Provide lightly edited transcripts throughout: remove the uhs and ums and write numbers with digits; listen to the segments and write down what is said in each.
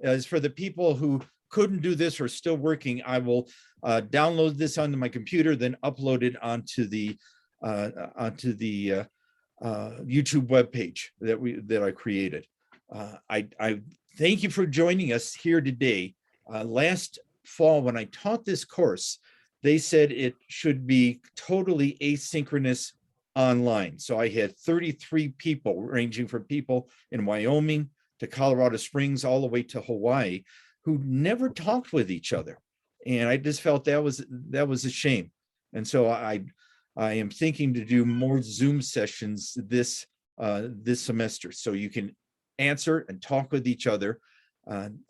as for the people who couldn't do this or still working, I will download this onto my computer, then upload it onto the YouTube webpage that I created. I thank you for joining us here today. Last fall, when I taught this course, they said it should be totally asynchronous online. So I had 33 people, ranging from people in Wyoming to Colorado Springs, all the way to Hawaii, who never talked with each other. And I just felt that was a shame. And so I am thinking to do more Zoom sessions this semester, so you can answer and talk with each other.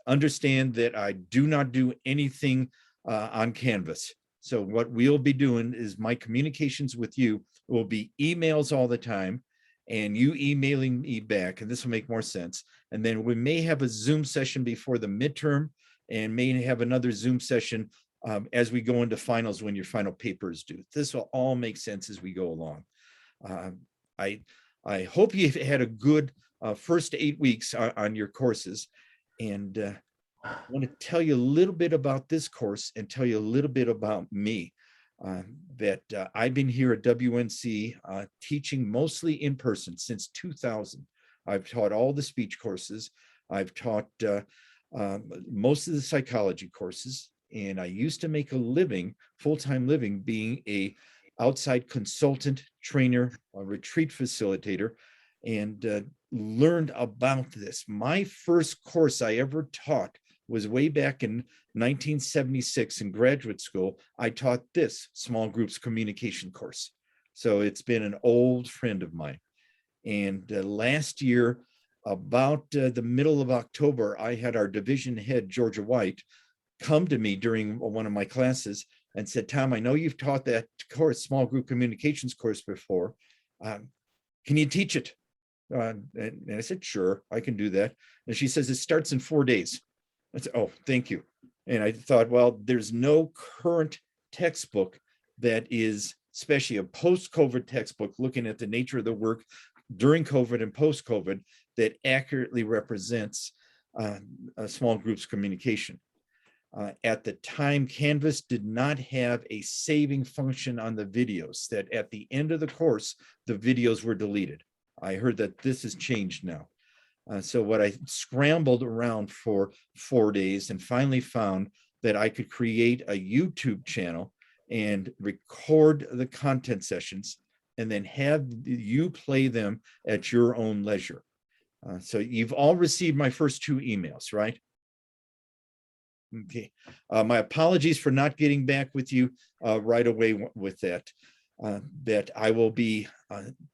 Understand that I do not do anything on Canvas. So what we'll be doing is my communications with you will be emails all the time, and you emailing me back, and this will make more sense. And then we may have a Zoom session before the midterm, and may have another Zoom session as we go into finals when your final paper is due. This will all make sense as we go along. I hope you've had a good first 8 weeks on your courses. And I want to tell you a little bit about this course and tell you a little bit about me. That I've been here at WNC teaching mostly in person since 2000. I've taught all the speech courses. I've taught most of the psychology courses. And I used to make a living, full-time living, being a outside consultant, trainer, a retreat facilitator, and learned about this. My first course I ever taught was way back in 1976 in graduate school. I taught this small groups communication course. So it's been an old friend of mine. And last year, about the middle of October, I had our division head, Georgia White, come to me during one of my classes and said, Tom, I know you've taught that course, small group communications course before. Can you teach it? And I said, sure, I can do that. And she says, it starts in 4 days. I said, oh, thank you. And I thought, well, there's no current textbook that is, especially a post-COVID textbook, looking at the nature of the work during COVID and post-COVID, that accurately represents a small groups communication. At the time, Canvas did not have a saving function on the videos, that at the end of the course, the videos were deleted. I heard that this has changed now. So what I scrambled around for 4 days and finally found that I could create a YouTube channel and record the content sessions and then have you play them at your own leisure. So you've all received my first 2 emails, right? Okay. My apologies for not getting back with you right away with that. That I will be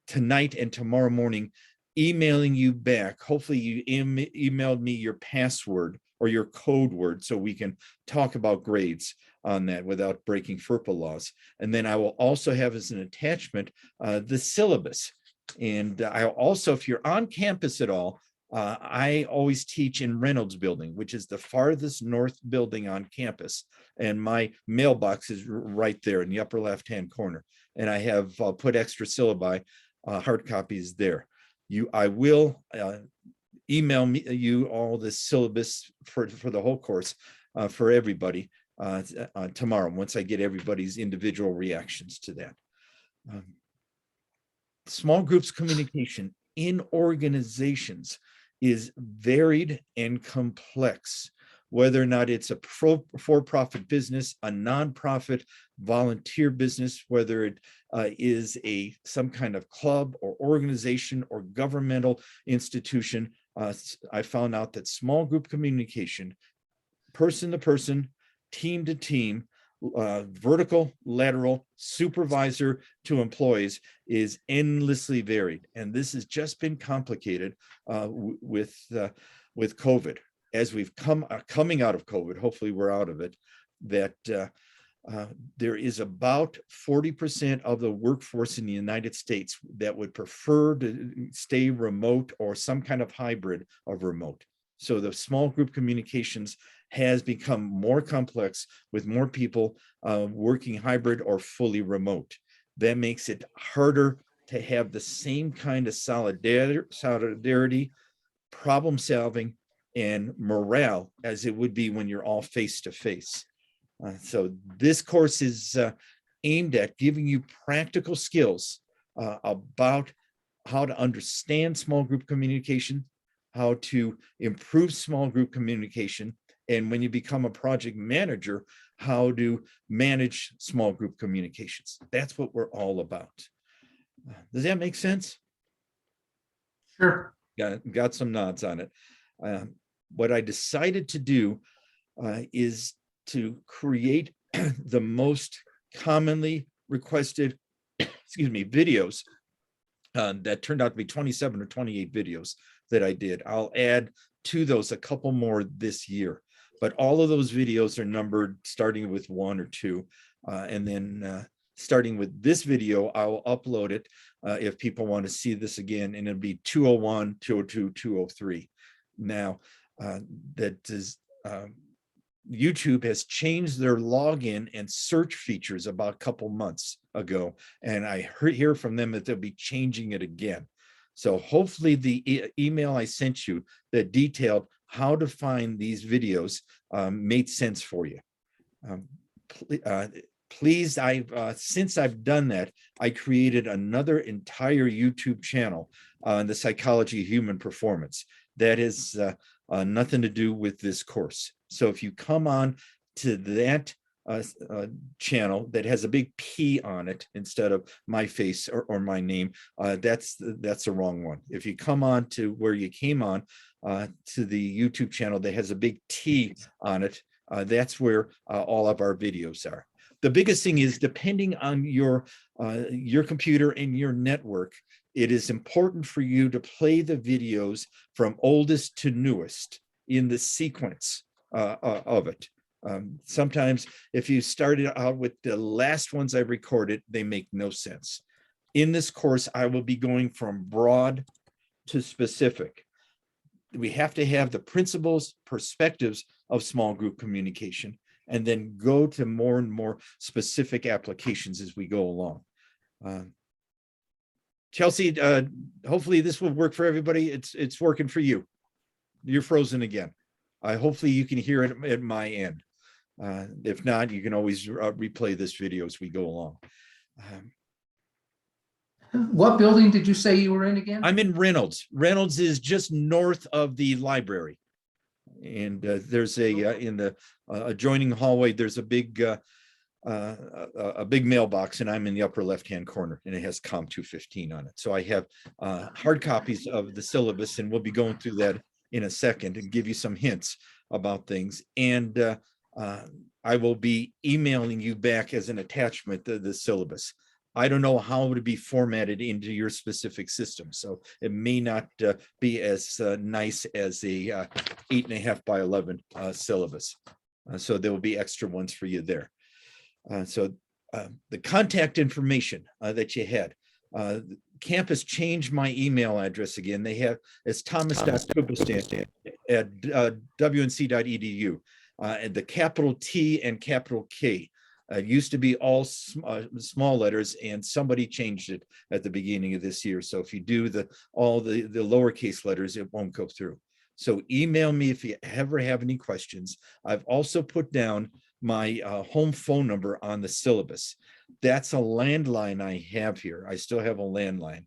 tonight and tomorrow morning emailing you back. Hopefully you emailed me your password or your code word so we can talk about grades on that without breaking FERPA laws. And then I will also have as an attachment the syllabus. And I also, if you're on campus at all, I always teach in Reynolds Building, which is the farthest north building on campus. And my mailbox is right there in the upper left-hand corner. And I have put extra syllabi, hard copies there. I will email you all the syllabus for the whole course for everybody tomorrow, once I get everybody's individual reactions to that. Small groups communication in organizations is varied and complex, whether or not it's a for-profit business, a nonprofit volunteer business, whether it is some kind of club or organization or governmental institution. I found out that small group communication, person to person, team to team, vertical, lateral, supervisor to employees is endlessly varied. And this has just been complicated with COVID. As we've coming out of COVID, hopefully we're out of it, that there is about 40% of the workforce in the United States that would prefer to stay remote or some kind of hybrid of remote. So the small group communications has become more complex with more people working hybrid or fully remote. That makes it harder to have the same kind of solidarity, problem solving, and morale as it would be when you're all face to face. So this course is aimed at giving you practical skills about how to understand small group communication, how to improve small group communication, and when you become a project manager, how to manage small group communications. That's what we're all about. Does that make sense? Sure. Got some nods on it. What I decided to do is to create the most commonly requested, excuse me, videos that turned out to be 27 or 28 videos that I did. I'll add to those a couple more this year, but all of those videos are numbered starting with 1 or 2. And then starting with this video, I'll upload it if people want to see this again, and it'll be 201, 202, 203. Now, that is, YouTube has changed their login and search features about a couple months ago, and I hear from them that they'll be changing it again. So hopefully the email I sent you that detailed how to find these videos made sense for you. Please, since I've done that, I created another entire YouTube channel on the psychology of human performance. That has nothing to do with this course. So if you come on to that channel that has a big P on it instead of my face or my name, that's the wrong one. If you come on to where you came on to the YouTube channel that has a big T on it, that's where all of our videos are. The biggest thing is, depending on your computer and your network, it is important for you to play the videos from oldest to newest in the sequence of it. Sometimes if you started out with the last ones I've recorded, they make no sense. In this course, I will be going from broad to specific. We have to have the principles, perspectives of small group communication, and then go to more and more specific applications as we go along. Chelsea, hopefully this will work for everybody. It's working for you. You're frozen again. Hopefully you can hear it at my end. If not, you can always replay this video as we go along. What building did you say you were in again? I'm in Reynolds. Reynolds is just north of the library. And there's in the adjoining hallway, there's a big mailbox, and I'm in the upper left-hand corner, and it has COM 215 on it. So I have hard copies of the syllabus, and we'll be going through that in a second and give you some hints about things. And I will be emailing you back as an attachment the syllabus. I don't know how to be formatted into your specific system, so it may not be as nice as a 8.5 by 11 syllabus. So there will be extra ones for you there. So the contact information that you had, campus changed my email address again. They have, it's thomas.kubistan at wnc.edu. And the capital T and capital K. It used to be all small letters, and somebody changed it at the beginning of this year. So if you do all the lowercase letters, it won't go through. So email me if you ever have any questions. I've also put down my home phone number on the syllabus. That's a landline I have here. I still have a landline.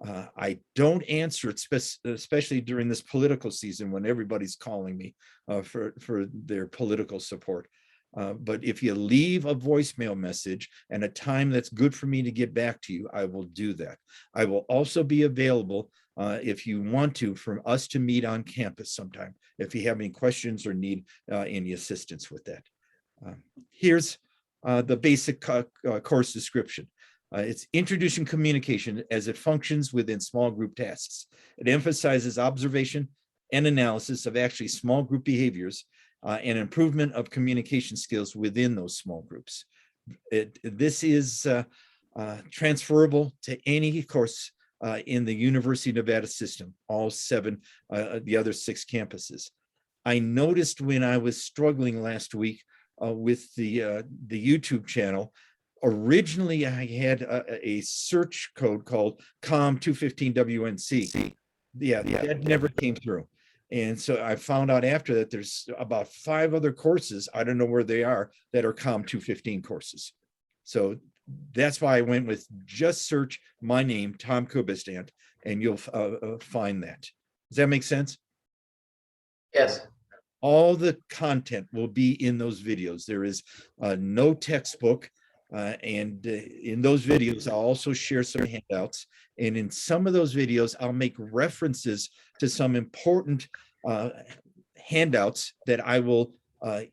I don't answer it, especially during this political season when everybody's calling me for their political support. But if you leave a voicemail message and a time that's good for me to get back to you, I will do that. I will also be available if you want to, for us to meet on campus sometime, if you have any questions or need any assistance with that. Here's the basic course description. It's introducing communication as it functions within small group tasks. It emphasizes observation and analysis of actually small group behaviors and improvement of communication skills within those small groups. This is transferable to any course in the University of Nevada system, all 7, the other 6 campuses. I noticed when I was struggling last week with the YouTube channel, originally I had a search code called COM 215 WNC. Yeah, that never came through. And so I found out after that there's about 5 other courses, I don't know where they are, that are COM 215 courses. So that's why I went with just search my name, Tom Kubistant, and you'll find that. Does that make sense? Yes. All the content will be in those videos. There is no textbook. And in those videos, I'll also share some handouts. And in some of those videos, I'll make references to some important handouts that I will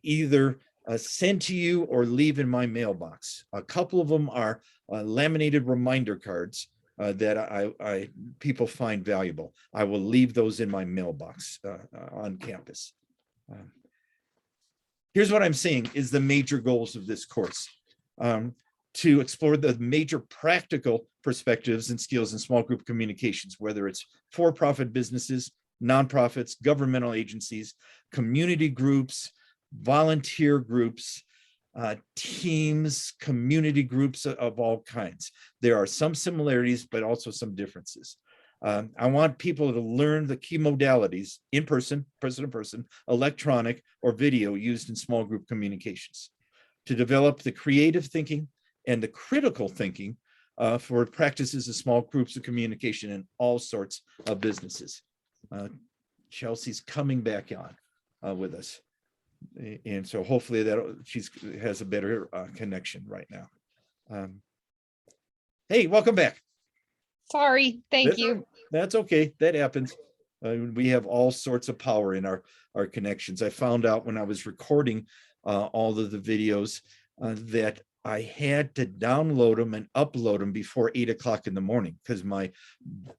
either send to you or leave in my mailbox. A couple of them are laminated reminder cards that people find valuable. I will leave those in my mailbox on campus. Here's what I'm saying is the major goals of this course. To explore the major practical perspectives and skills in small group communications, whether it's for-profit businesses, nonprofits, governmental agencies, community groups, volunteer groups, teams, community groups of all kinds. There are some similarities, but also some differences. I want people to learn the key modalities in person, person-to-person, electronic, or video used in small group communications, to develop the creative thinking and the critical thinking for practices of small groups of communication in all sorts of businesses. Chelsea's coming back on with us. And so hopefully that she has a better connection right now. Hey, welcome back. Sorry, thank you. That's okay. That happens. We have all sorts of power in our connections. I found out when I was recording all of the videos that I had to download them and upload them before 8 o'clock in the morning because my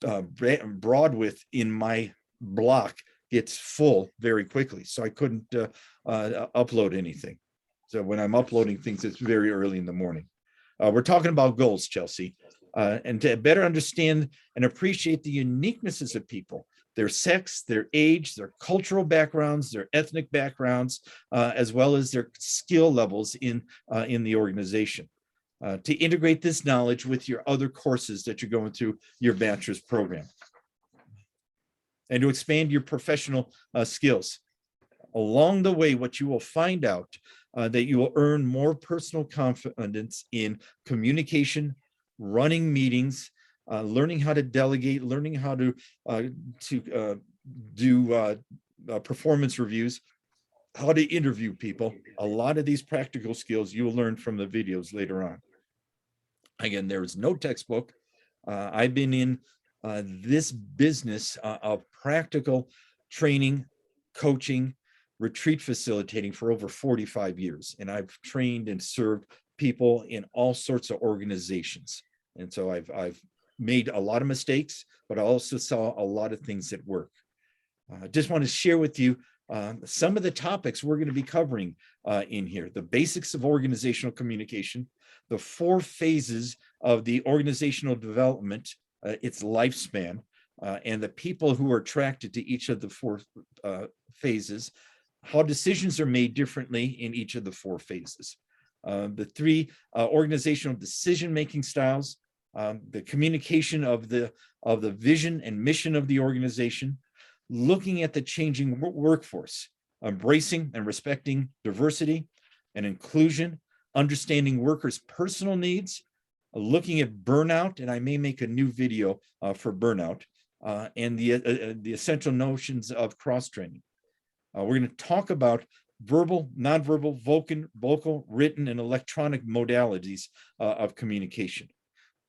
broadwidth in my block gets full very quickly. So I couldn't upload anything. So when I'm uploading things, it's very early in the morning. We're talking about goals, Chelsea, and to better understand and appreciate the uniquenesses of people, their sex, their age, their cultural backgrounds, their ethnic backgrounds, as well as their skill levels in the organization. To integrate this knowledge with your other courses that you're going through your bachelor's program. And to expand your professional skills. Along the way, what you will find out that you will earn more personal confidence in communication, running meetings, learning how to delegate, learning how to do performance reviews, how to interview people. A lot of these practical skills you will learn from the videos later on. Again, there is no textbook. I've been in this business of practical training, coaching, retreat facilitating for over 45 years. And I've trained and served people in all sorts of organizations. And so I've made a lot of mistakes, but I also saw a lot of things that work. I just want to share with you some of the topics we're going to be covering in here. The basics of organizational communication, the 4 phases of the organizational development, its lifespan, and the people who are attracted to each of the 4 phases, how decisions are made differently in each of the 4 phases. The 3 organizational decision-making styles, the communication of the vision and mission of the organization, looking at the changing workforce, embracing and respecting diversity and inclusion, understanding workers' personal needs, looking at burnout, and I may make a new video for burnout, and the essential notions of cross-training. We're going to talk about verbal, nonverbal, vocal, written, and electronic modalities of communication.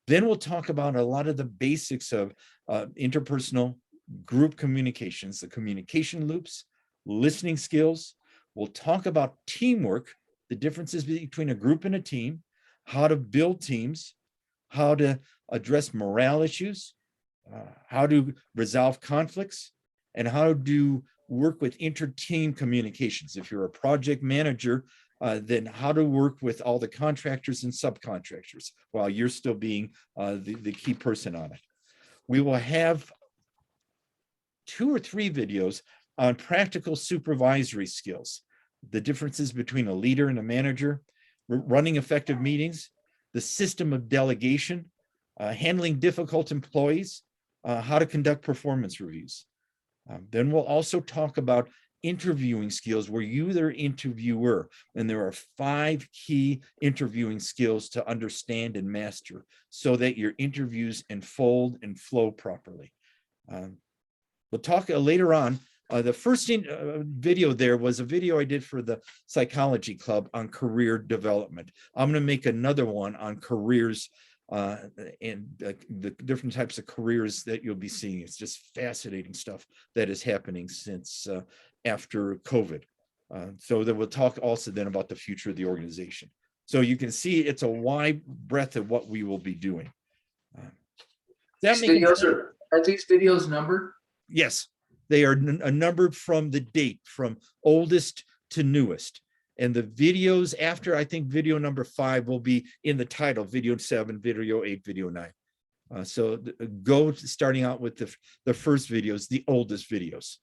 Then we'll talk about a lot of the basics of interpersonal group communications, the communication loops, listening skills. We'll talk about teamwork, the differences between a group and a team, how to build teams, how to address morale issues, how to resolve conflicts, and how to work with inter-team communications. If you're a project manager, then how to work with all the contractors and subcontractors while you're still being the key person on it. We will have 2 or 3 videos on practical supervisory skills, the differences between a leader and a manager, running effective meetings, the system of delegation, handling difficult employees, how to conduct performance reviews. Then we'll also talk about interviewing skills where you're the interviewer, and there are 5 key interviewing skills to understand and master so that your interviews unfold and flow properly. We'll talk later on. The first video there was a video I did for the Psychology Club on career development. I'm going to make another one on careers and the different types of careers that you'll be seeing. It's just fascinating stuff that is happening since after COVID. So that we'll talk also then about the future of the organization. So you can see it's a wide breadth of what we will be doing. These videos are these videos numbered? Yes, they are numbered from the date, from oldest to newest. And the videos after, I think video number 5 will be in the title, video 7, video 8, video 9. So go starting out with the first videos, the oldest videos.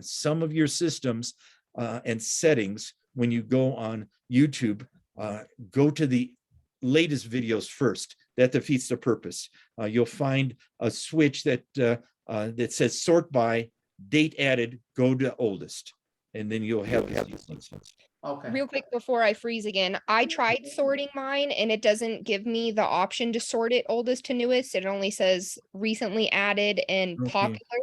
Some of your systems and settings, when you go on YouTube, go to the latest videos first. That defeats the purpose. You'll find a switch that that says sort by, date added, go to oldest. And then you'll have these things. Okay. Real quick before I freeze again, I tried sorting mine and it doesn't give me the option to sort it oldest to newest. It only says recently added and Okay. popular.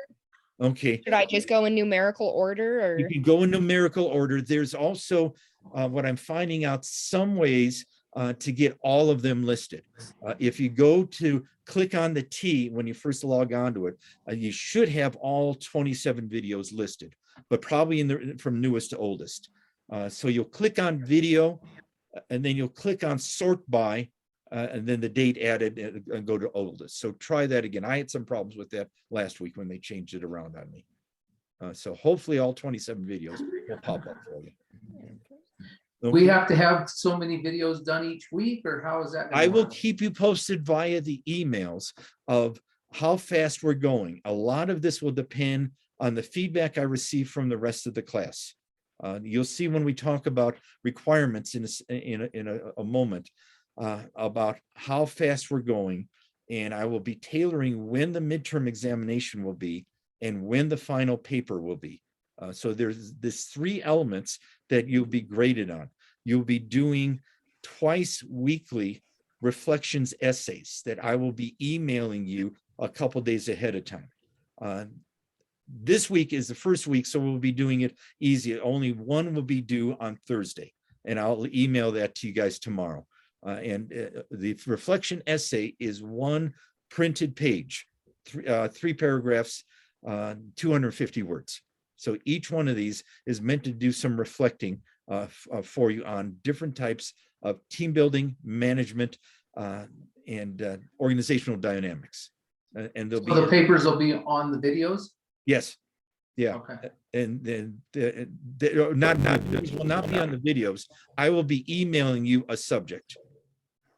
Okay. Should I just go in numerical order You or? can go in numerical order. There's also what I'm finding out, some ways to get all of them listed. If you go to click on the T when you first log on to it, you should have all 27 videos listed, but probably from newest to oldest. So you'll click on video and then you'll click on sort by and then the date added and go to oldest. So try that again. I had some problems with that last week when they changed it around on me. So hopefully all 27 videos will pop up for you. We have to have so many videos done each week, or how is that gonna I will work? keep you posted via the emails of how fast we're going. A lot of this will depend on the feedback I receive from the rest of the class. You'll see when we talk about requirements in a moment about how fast we're going, and I will be tailoring when the midterm examination will be and when the final paper will be. So there's this 3 elements that you'll be graded on. You'll be doing twice weekly reflections essays that I will be emailing you a couple days ahead of time. This week is the first week, so we'll be doing it easy. Only one will be due on Thursday, and I'll email that to you guys tomorrow. The reflection essay is 1 printed page, 3 paragraphs, 250 words. So each one of these is meant to do some reflecting for you on different types of team building, management, and organizational dynamics. And there'll So be the papers will be on the videos? yes, yeah. Okay. And then these will not be on the videos. I will be emailing you a subject.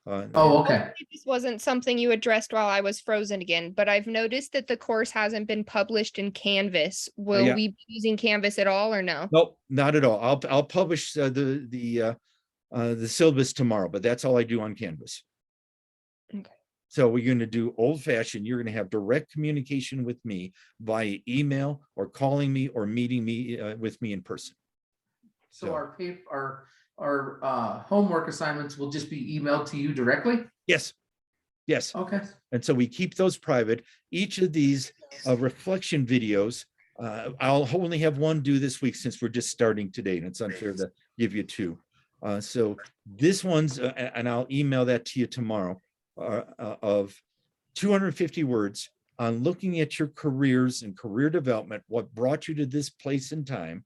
Oh, okay. This wasn't something you addressed while I was frozen again, but I've noticed that the course hasn't been published in Canvas. Will yeah. we be using Canvas at all or no? Nope, not at all. I'll publish the syllabus tomorrow, but that's all I do on Canvas. Okay. So we're going to do old fashioned. You're going to have direct communication with me via email or calling me or meeting me with me in person. So our homework assignments will just be emailed to you directly? Yes. Yes. Okay. And so we keep those private. Each of these reflection videos, I'll only have 1 due this week since we're just starting today, and it's unfair to give you 2. So this one's, and I'll email that to you tomorrow, of 250 words on looking at your careers and career development, what brought you to this place in time,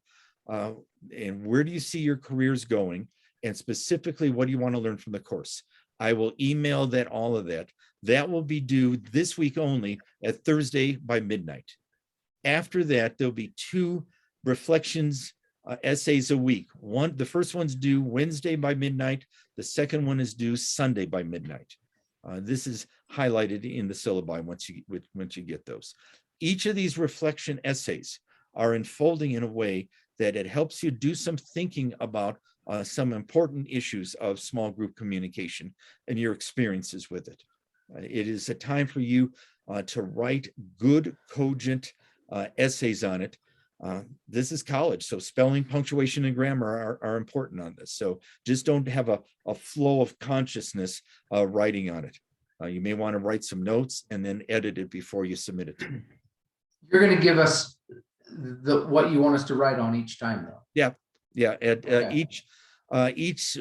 and where do you see your careers going, and specifically, what do you want to learn from the course? I will email that, all of that. That will be due this week only at Thursday by midnight. After that, there'll be 2 reflections essays a week. The first one's due Wednesday by midnight. The second one is due Sunday by midnight. This is highlighted in the syllabi once you get those. Each of these reflection essays are unfolding in a way that it helps you do some thinking about some important issues of small group communication and your experiences with it. It is a time for you to write good, cogent essays on it. This is college, so spelling, punctuation, and grammar are important on this. So just don't have a flow of consciousness writing on it. You may want to write some notes and then edit it before you submit it to me. You're gonna give us what you want us to write on each time, though. Yeah, at Okay. each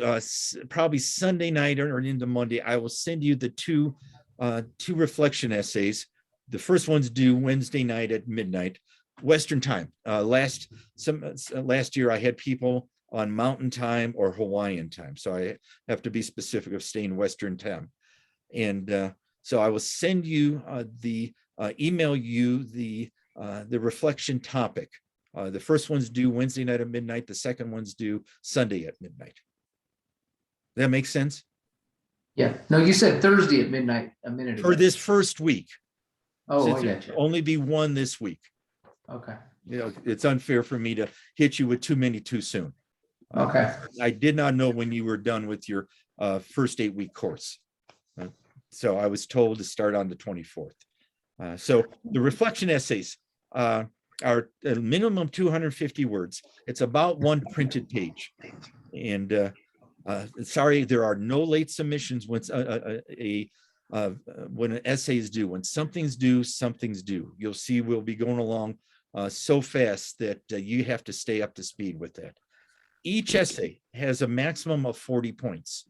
probably Sunday night or into Monday, I will send you the two reflection essays. The first one's due Wednesday night at midnight, Western time. Last year I had people on Mountain time or Hawaiian time, so I have to be specific of staying Western time. And so I will send you email you the reflection topic. The first one's due Wednesday night at midnight. The second one's due Sunday at midnight. That makes sense? Yeah, no, you said Thursday at midnight a minute ago. For this first week. Oh, Since I there'll got you. only be one this week. Okay, You know, it's unfair for me to hit you with too many too soon. okay. I did not know when you were done with your first 8-week course. So I was told to start on the 24th. So the reflection essays are a minimum 250 words. It's about one printed page. And sorry, there are no late submissions when an essay is due. When something's due, something's due. You'll see we'll be going along so fast that you have to stay up to speed with that. Each essay has a maximum of 40 points.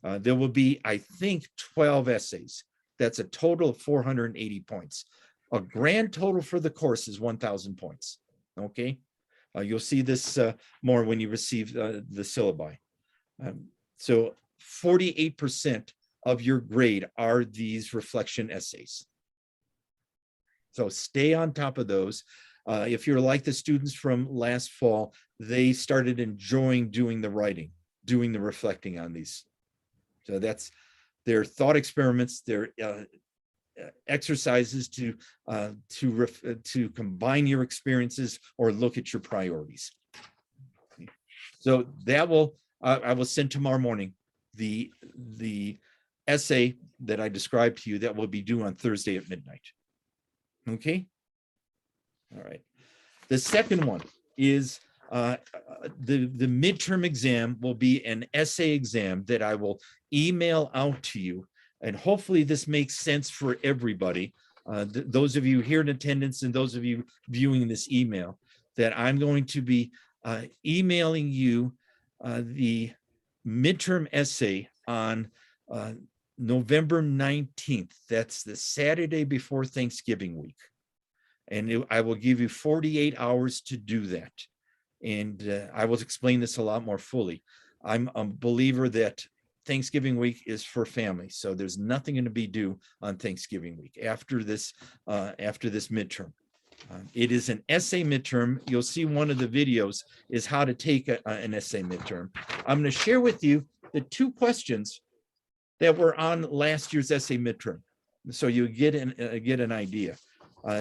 There will be, I think, 12 essays. That's a total of 480 points. A grand total for the course is 1,000 points. Okay, you'll see this more when you receive the syllabi. So 48% of your grade are these reflection essays. So stay on top of those. If you're like the students from last fall, they started enjoying doing the writing, doing the reflecting on these. So that's their thought experiments, their exercises to combine your experiences or look at your priorities. So that will I will send tomorrow morning the essay that I described to you that will be due on Thursday at midnight. Okay. All right. The second one is the midterm exam will be an essay exam that I will email out to you. And hopefully this makes sense for everybody. Those of you here in attendance and those of you viewing this email, that I'm going to be emailing you the midterm essay on November 19th. That's the Saturday before Thanksgiving week. And I will give you 48 hours to do that. And I will explain this a lot more fully. I'm a believer that Thanksgiving week is for family. So there's nothing going to be due on Thanksgiving week after this midterm. It is an essay midterm. You'll see one of the videos is how to take an essay midterm. I'm going to share with you the 2 questions that were on last year's essay midterm, so you get an idea.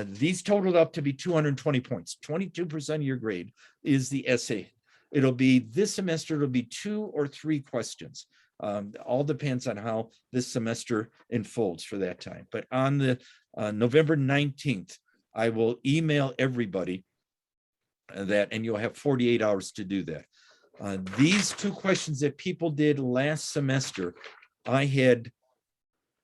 These totaled up to be 220 points. 22% of your grade is the essay. It'll be this semester, it'll be 2 or 3 questions. All depends on how this semester unfolds for that time. But on the November 19th, I will email everybody that, and you'll have 48 hours to do that. These 2 questions that people did last semester, I had,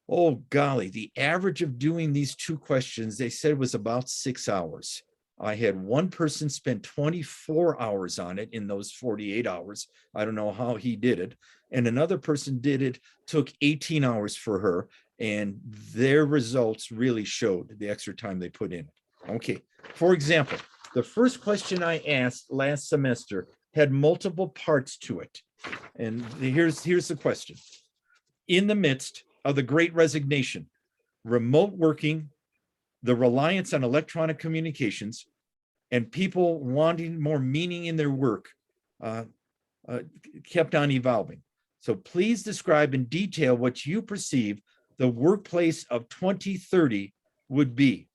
oh golly, the average of doing these 2 questions, they said was about 6 hours. I had one person spend 24 hours on it in those 48 hours. I don't know how he did it. And another person took 18 hours for her, and their results really showed the extra time they put in. Okay, for example, the first question I asked last semester had multiple parts to it. And here's the question. In the midst of the Great Resignation, remote working, the reliance on electronic communications, and people wanting more meaning in their work kept on evolving. So please describe in detail what you perceive the workplace of 2030 would be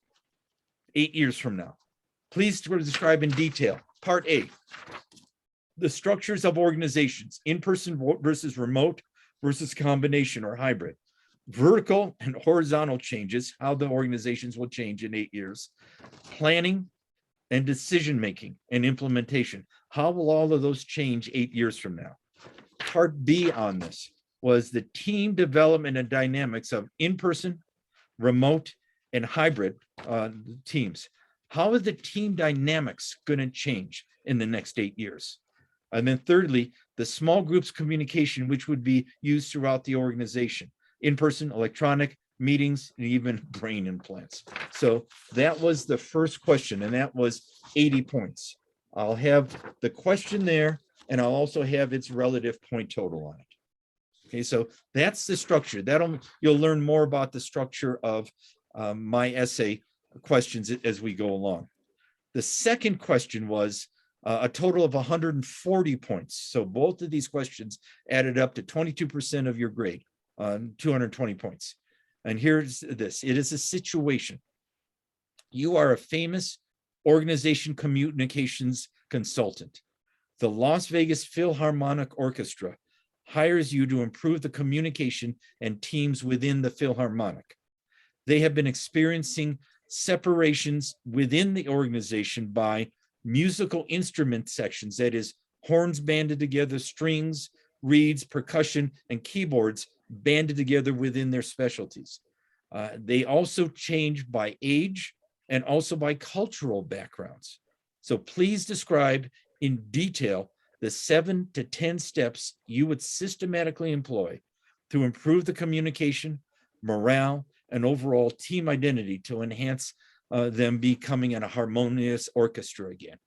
8 years from now. Please describe in detail. Part A, the structures of organizations, in-person versus remote versus combination or hybrid. vertical and horizontal changes, how the organizations will change in 8 years, planning and decision-making and implementation. How will all of those change 8 years from now? Part B on this was the team development and dynamics of in-person, remote, and hybrid teams. How is the team dynamics going to change in the next 8 years? And then thirdly, the small groups communication, which would be used throughout the organization, in-person, electronic, meetings, and even brain implants. So that was the first question, and that was 80 points. I'll have the question there, and I'll also have its relative point total on it. Okay, so that's the structure. You'll learn more about the structure of my essay questions as we go along. The second question was a total of 140 points. So both of these questions added up to 22% of your grade, 220 points. And here's this. It is a situation. You are a famous organization communications consultant. The Las Vegas Philharmonic Orchestra hires you to improve the communication and teams within the Philharmonic. They have been experiencing separations within the organization by musical instrument sections, that is, horns banded together, strings, reeds, percussion, and keyboards banded together within their specialties. They also change by age and also by cultural backgrounds. So please describe in detail the 7 to 10 steps you would systematically employ to improve the communication, morale, and overall team identity to enhance them becoming a harmonious orchestra again.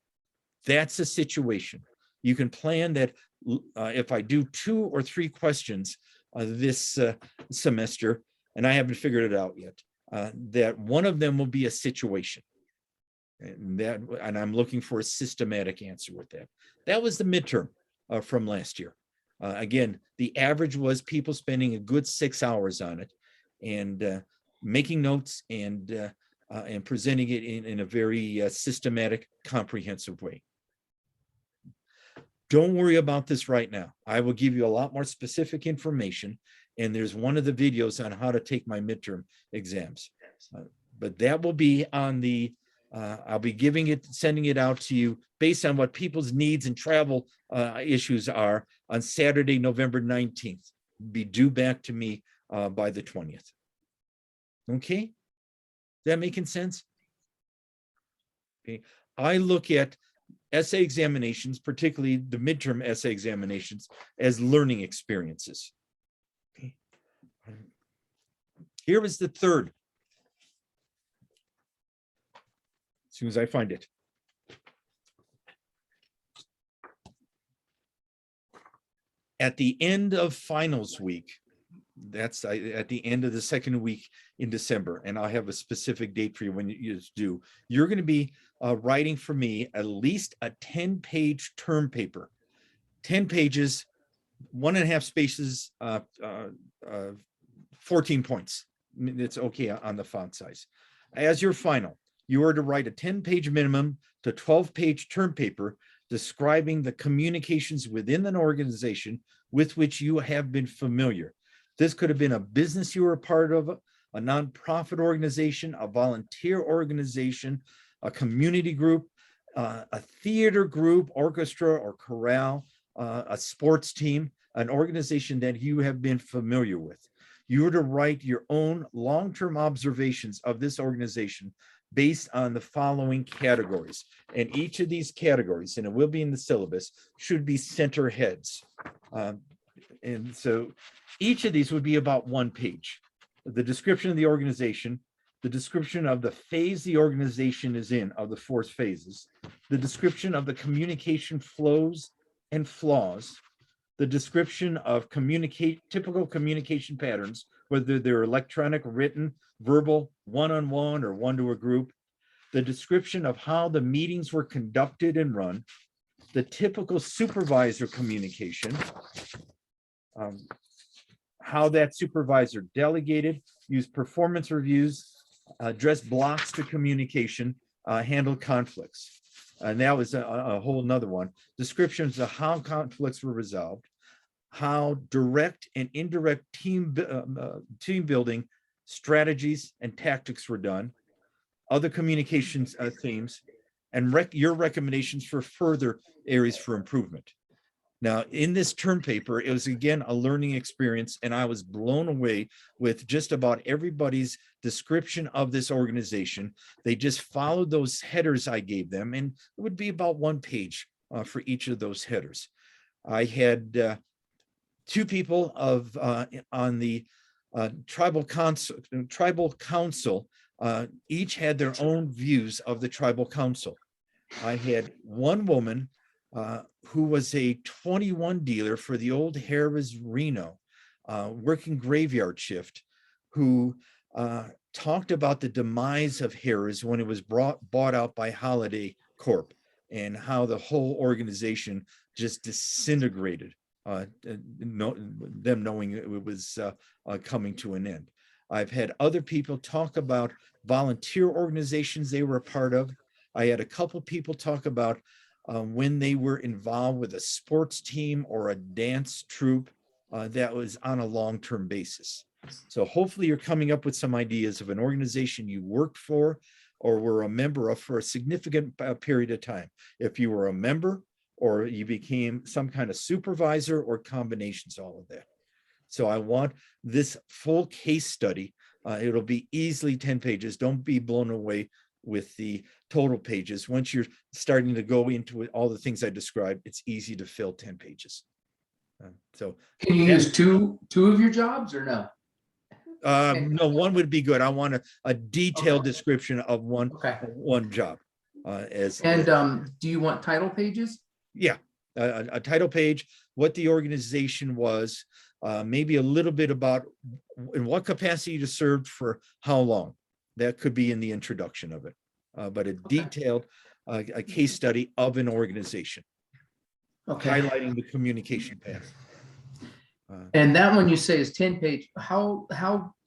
That's a situation. You can plan that if I do 2 or 3 questions this semester, and I haven't figured it out yet, that one of them will be a situation. And I'm looking for a systematic answer with that. That was the midterm from last year. Again, the average was people spending a good 6 hours on it and making notes and presenting it in a very systematic, comprehensive way. Don't worry about this right now. I will give you a lot more specific information, and there's one of the videos on how to take my midterm exams. But that will be on the I'll be sending it out to you based on what people's needs and travel issues are on Saturday, November 19th. Be due back to me by the 20th. Okay? Is that making sense? Okay. I look at essay examinations, particularly the midterm essay examinations, as learning experiences. Okay. Here is the third. As soon as I find it. At the end of finals week, that's at the end of the second week in December, and I'll have a specific date for you when you do. You're going to be writing for me at least a 10-page term paper, 10 pages, 1.5 spaces, 14 points. It's okay on the font size. As your final, you are to write a 10-page minimum to 12-page term paper describing the communications within an organization with which you have been familiar. This could have been a business you were a part of, a nonprofit organization, a volunteer organization, a community group, a theater group, orchestra or chorale, a sports team, an organization that you have been familiar with. You are to write your own long-term observations of this organization based on the following categories. And each of these categories, and it will be in the syllabus, should be center heads. And so each of these would be about 1 page. The description of the organization, the description of the phase the organization is in, of the 4 phases, the description of the communication flows and flaws, the description of typical communication patterns, whether they're electronic, written, verbal, one-on-one, or one to a group, the description of how the meetings were conducted and run, the typical supervisor communication, how that supervisor delegated, used performance reviews, addressed blocks to communication, handled conflicts. And that was a whole nother one. Descriptions of how conflicts were resolved, how direct and indirect team building strategies and tactics were done, other communications themes, and your recommendations for further areas for improvement. Now, in this term paper, it was again a learning experience, and I was blown away with just about everybody's description of this organization. They just followed those headers I gave them, and it would be about 1 page for each of those headers. I had 2 people on the tribal council. Each had their own views of the tribal council. I had one woman who was a 21 dealer for the old Harrah's Reno, working graveyard shift, who talked about the demise of Harrah's when it was bought out by Holiday Corp, and how the whole organization just disintegrated, them knowing it was coming to an end. I've had other people talk about volunteer organizations they were a part of. I had a couple people talk about when they were involved with a sports team or a dance troupe that was on a long-term basis. So hopefully you're coming up with some ideas of an organization you worked for or were a member of for a significant period of time. If you were a member or you became some kind of supervisor or combinations, all of that. So I want this full case study. It'll be easily 10 pages. Don't be blown away with the total pages. Once you're starting to go into it, all the things I described, it's easy to fill 10 pages. So Can you use two of your jobs or no? no, one would be good. I want a detailed Okay. description of one job. Do you want title pages? Yeah, a title page, what the organization was, maybe a little bit about in what capacity you served for how long. That could be in the introduction of it, but a detailed a case study of an organization, highlighting the communication path. And that one you say is 10 page. How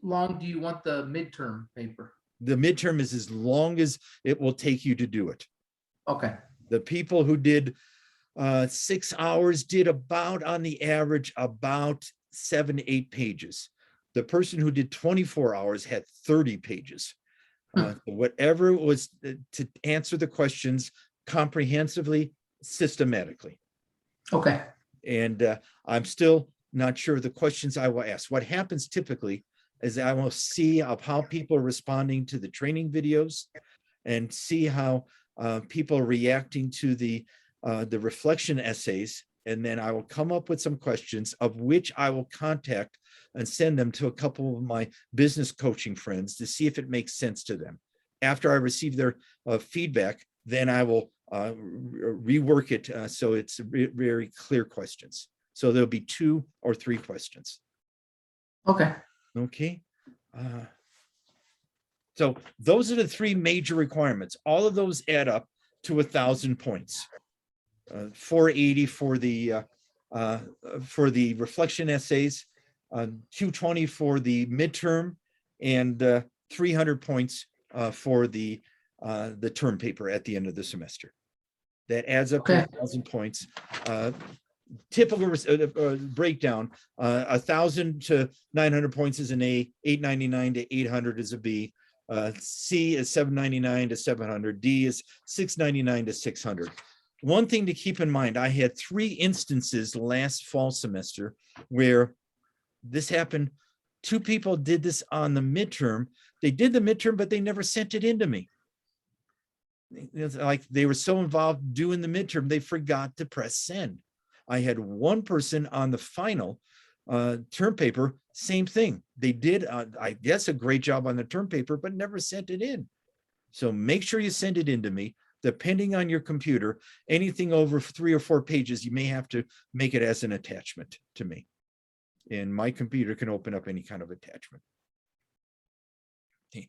long do you want the midterm paper? The midterm is as long as it will take you to do it. Okay. The people who did 6 hours did about, on the average, about 7 to 8 pages. The person who did 24 hours had 30 pages. Whatever it was to answer the questions comprehensively, systematically. Okay. And I'm still not sure of the questions I will ask. What happens typically is I will see how people are responding to the training videos and see how people are reacting to the reflection essays. And then I will come up with some questions of which I will contact and send them to a couple of my business coaching friends to see if it makes sense to them. After I receive their feedback, then I will rework it so it's very clear questions. So there'll be 2 or 3 questions. Okay. Okay. So those are the 3 major requirements. All of those add up to 1,000 points. 480 for the reflection essays, 220 for the midterm, and 300 points for the term paper at the end of the semester. That adds up to 1,000 points. Typical breakdown: 1,000 to 900 points is an A, 899 to 800 is a B, C is 799 to 700, D is 699 to 600. One thing to keep in mind, I had 3 instances last fall semester where this happened. 2 people did this on the midterm. They did the midterm, but they never sent it in to me. It's like they were so involved doing the midterm, they forgot to press send. I had one person on the final term paper, same thing. They did, I guess, a great job on the term paper, but never sent it in. So make sure you send it in to me. Depending on your computer, anything over 3 or 4 pages, you may have to make it as an attachment to me. And my computer can open up any kind of attachment. Okay.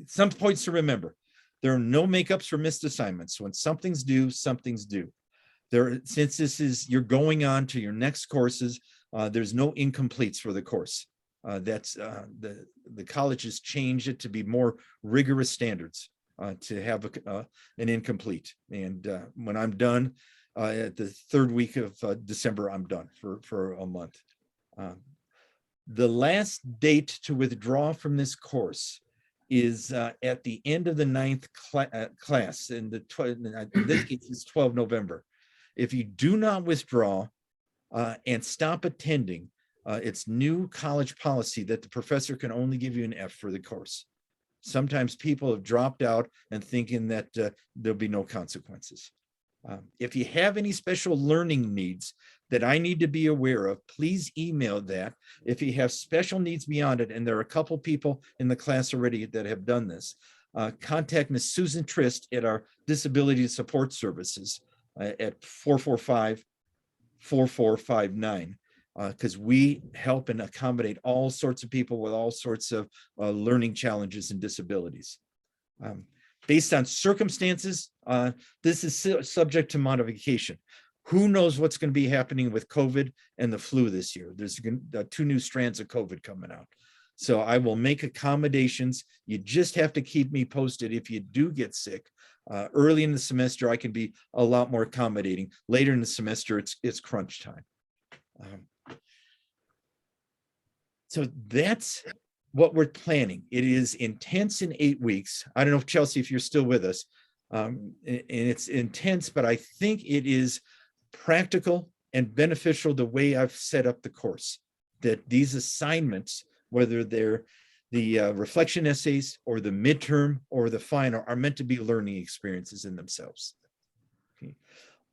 Some points to remember. There are no makeups for missed assignments. When something's due, something's due. Since this is, you're going on to your next courses, there's no incompletes for the course. That's the college has changed it to be more rigorous standards to have an incomplete. And when I'm done, At the third week of December, I'm done for a month. The last date to withdraw from this course is at the end of the ninth class, in this case, it's 12 November. If you do not withdraw and stop attending, it's new college policy that the professor can only give you an F for the course. Sometimes people have dropped out and thinking that there'll be no consequences. If you have any special learning needs that I need to be aware of, please email that. If you have special needs beyond it, and there are a couple people in the class already that have done this, contact Ms. Susan Trist at our Disability Support Services at 445-4459, because we help and accommodate all sorts of people with all sorts of learning challenges and disabilities. Based on circumstances, this is subject to modification. Who knows what's going to be happening with COVID and the flu this year? There's 2 new strands of COVID coming out. So I will make accommodations. You just have to keep me posted if you do get sick. Early in the semester, I can be a lot more accommodating. Later in the semester, it's crunch time. So that's what we're planning. It is intense in 8 weeks. I don't know if Chelsea, if you're still with us, and it's intense, but I think it is practical and beneficial the way I've set up the course, that these assignments, whether they're the reflection essays or the midterm or the final, are meant to be learning experiences in themselves. Okay.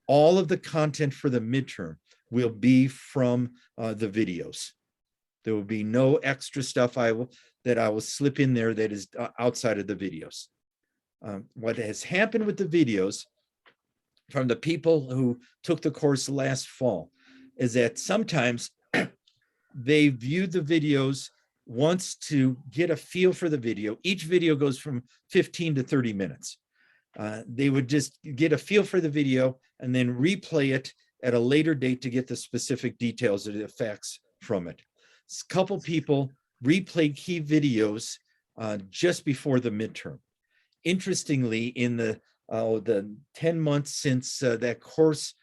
All of the content for the midterm will be from the videos. There will be no extra stuff I will slip in there that is outside of the videos. What has happened with the videos from the people who took the course last fall is that sometimes they viewed the videos once to get a feel for the video. Each video goes from 15 to 30 minutes. They would just get a feel for the video and then replay it at a later date to get the specific details of the effects from it. A couple people replayed key videos just before the midterm. Interestingly, in the 10 months since that course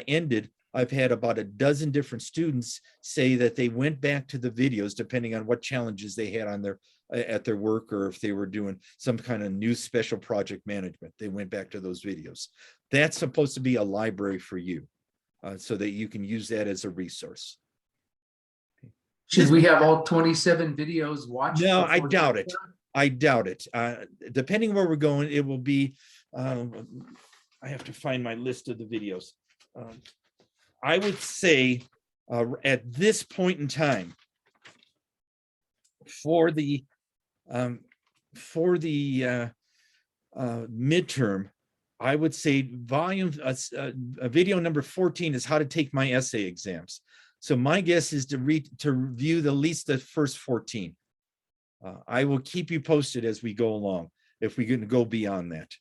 ended, I've had about a dozen different students say that they went back to the videos, depending on what challenges they had on at their work, or if they were doing some kind of new special project management, they went back to those videos. That's supposed to be a library for you, so that you can use that as a resource. Should we have all 27 videos watched? No, I before doubt the it. midterm? I doubt it. Depending where we're going, it will be, I have to find my list of the videos. I would say at this point in time, for the midterm, I would say video number 14 is how to take my essay exams. So my guess is to review the least the first 14. I will keep you posted as we go along, if we're going to go beyond that.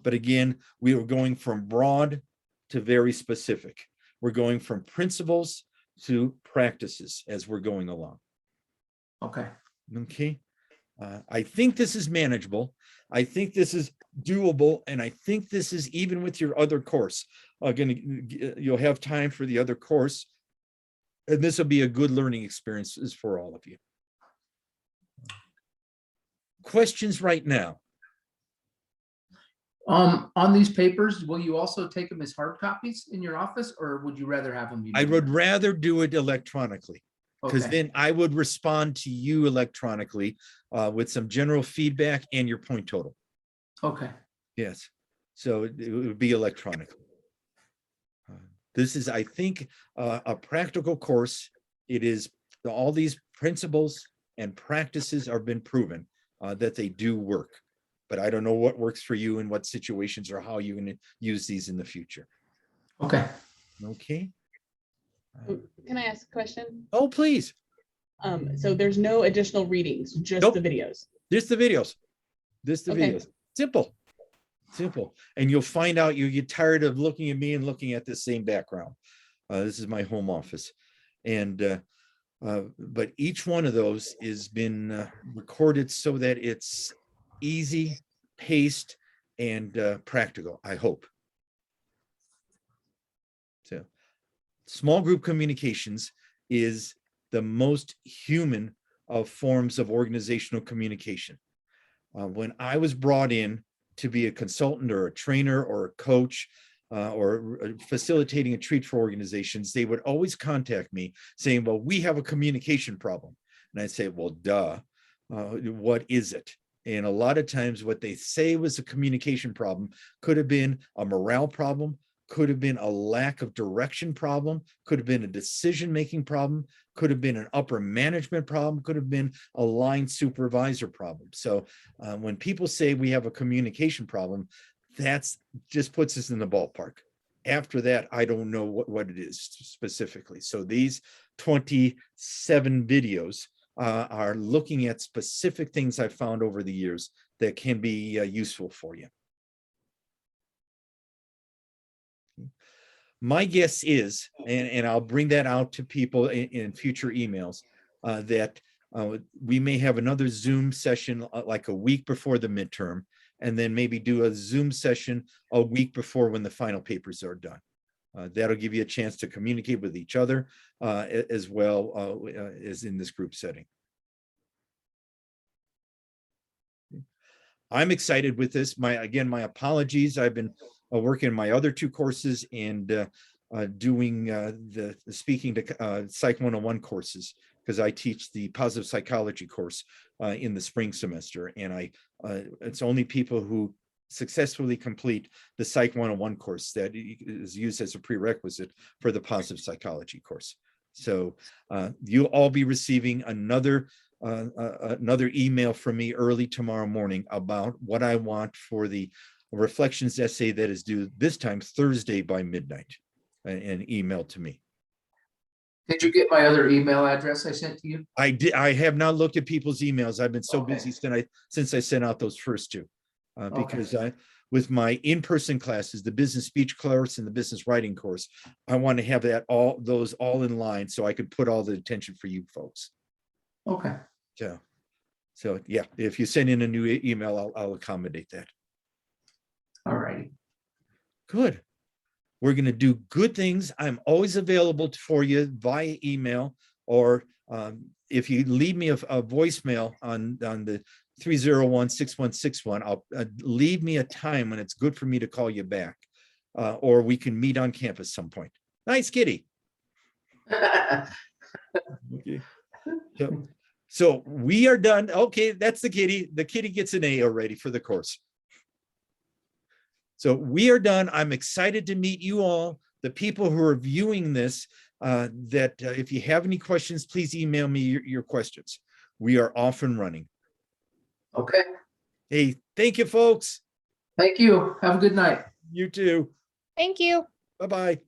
But again, we are going from broad to very specific. We're going from principles to practices as we're going along. Okay. Okay. I think this is manageable. I think this is doable. And I think this is even with your other course. You'll have time for the other course. And this will be a good learning experience for all of you. Questions right now? On these papers, will you also take them as hard copies in your office, or would you rather have them? I would rather do it electronically, because Okay. then I would respond to you electronically with some general feedback and your point total. Okay. Yes. So it would be electronic. This is, I think, a practical course. It is, all these principles and practices are been proven that they do work. But I don't know what works for you and what situations or how you're going to use these in the future. Okay. Okay. Can I ask a question? Oh, please. So there's no additional readings, just Nope. the videos. Just the videos. Just the Okay. videos. Simple. Simple. And you'll find out you get tired of looking at me and looking at the same background. This is my home office. And but each one of those has been recorded so that it's easy, paced, and practical, I hope. So small group communications is the most human of forms of organizational communication. When I was brought in to be a consultant or a trainer or a coach or facilitating a retreat for organizations, they would always contact me saying, well, we have a communication problem. And I'd say, well, duh, what is it? And a lot of times what they say was a communication problem could have been a morale problem, could have been a lack of direction problem, could have been a decision-making problem, could have been an upper management problem, could have been a line supervisor problem. So when people say we have a communication problem, that's just puts us in the ballpark. After that, I don't know what it is specifically. So these 27 videos are looking at specific things I've found over the years that can be useful for you. My guess is, and I'll bring that out to people in future emails, that we may have another Zoom session like a week before the midterm, and then maybe do a Zoom session a week before when the final papers are done. That'll give you a chance to communicate with each other as well as in this group setting. I'm excited with this. Again, my apologies. I've been working my other two courses and doing the speaking to Psych 101 courses, because I teach the positive psychology course in the spring semester. And it's only people who successfully complete the Psych 101 course that is used as a prerequisite for the positive psychology course. So you'll all be receiving another email from me early tomorrow morning about what I want for the reflections essay that is due this time Thursday by midnight, and email to me. Did you get my other email address I sent to you? I did. I have not looked at people's emails. I've been so busy since I sent out those first two, because with my in-person classes, the business speech course and the business writing course, I want to have those all in line so I could put all the attention for you folks. Okay. So yeah, if you send in a new email, I'll accommodate that. All righty. Good. We're going to do good things. I'm always available for you via email, or if you leave me a voicemail on the 301-6161, I'll leave me a time when it's good for me to call you back, or we can meet on campus some point. Nice kitty. Okay. So we are done. Okay, that's the kitty. The kitty gets an A already for the course. So we are done. I'm excited to meet you all, the people who are viewing this, if you have any questions, please email me your questions. We are off and running. Okay. Hey, thank you, folks. Thank you. Have a good night. You too. Thank you. Bye-bye.